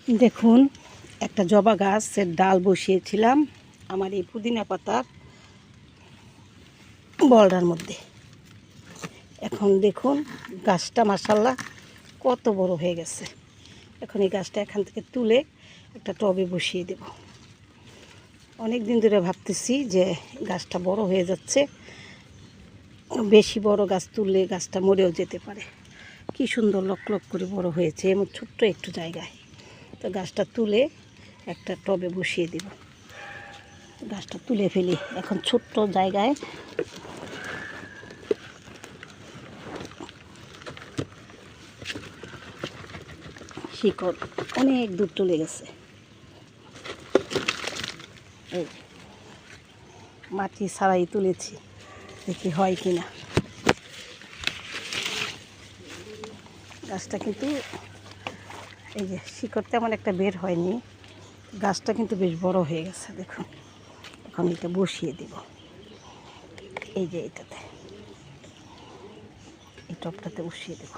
দেখুন, একটা জবা গাছের ডাল বসিয়েছিলাম আমার এই পুদিনা পাতার বলটার মধ্যে। এখন দেখুন গাছটা মাশাআল্লাহ কত বড় হয়ে গেছে। এখন এই গাছটা এখান থেকে তুলে একটা টবে বসিয়ে দেব। অনেক দিন ধরে ভাবতেছি যে গাছটা বড় হয়ে যাচ্ছে, বেশি বড় গাছ তুললে গাছটা মরেও যেতে পারে। কি সুন্দর লক লক করে বড় হয়েছে এমন ছোট্ট একটু জায়গায়। তো গাছটা তুলে একটা টবে বসিয়ে দেব। গাছটা তুলে ফেলি এখন ছোট্ট জায়গায়। শিকড় অনেক দূর চলে গেছে। এই মাটি ছাড়াই তুলেছি, দেখি হয় কিনা। গাছটা কিন্তু এই যে শিকড় তেমন একটা বের হয়নি, গাছটা কিন্তু বেশ বড় হয়ে গেছে। দেখুন এখন এটা বসিয়ে দেব এই যে এটাতে, এই টবটাতে বসিয়ে দেব।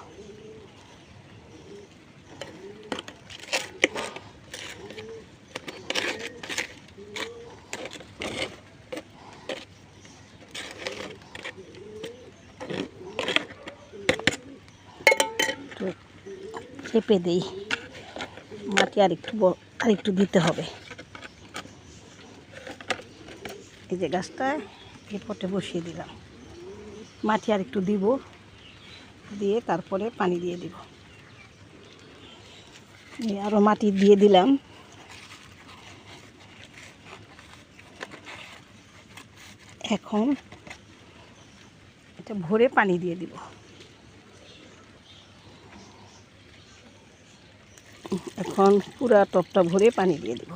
চেপে দেই, মাটি আরেকটু দিতে হবে। এই যে গাছটা এই পটে বসিয়ে দিলাম, মাটি আরেকটু দিব, দিয়ে তারপরে পানি দিয়ে দিব। আরও মাটি দিয়ে দিলাম। এখন এটা ভরে পানি দিয়ে দিব। এখন পুরা টবটা ভরে পানি দিয়ে দিব।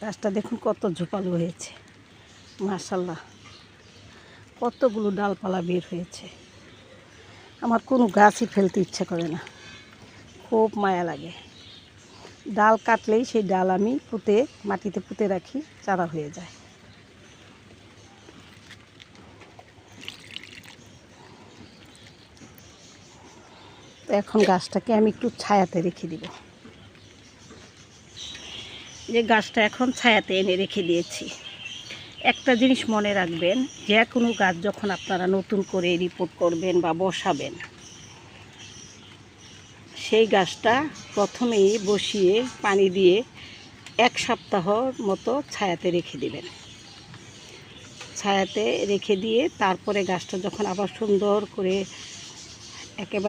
গাছটা দেখুন কত ঝোপালো হয়েছে, মাশাআল্লাহ কতগুলো ডালপালা বের হয়েছে। আমার কোনো গাছই ফেলতে ইচ্ছে করে না, খুব মায়া লাগে। ডাল কাটলেই সেই ডাল আমি মাটিতে পুঁতে রাখি, চারা হয়ে যায়। তো এখন গাছটাকে আমি একটু ছায়াতে রেখে দিব। যে গাছটা এখন ছায়াতে এনে রেখে দিয়েছি। একটা জিনিস মনে রাখবেন, যে কোনো গাছ যখন আপনারা নতুন করে রিপোর্ট করবেন বা বসাবেন, সেই গাছটা প্রথমেই বসিয়ে পানি দিয়ে 1 সপ্তাহ মতো ছায়াতে রেখে দিবেন। ছায়াতে রেখে দিয়ে তারপরে গাছটা যখন আবার সুন্দর করে একেবারে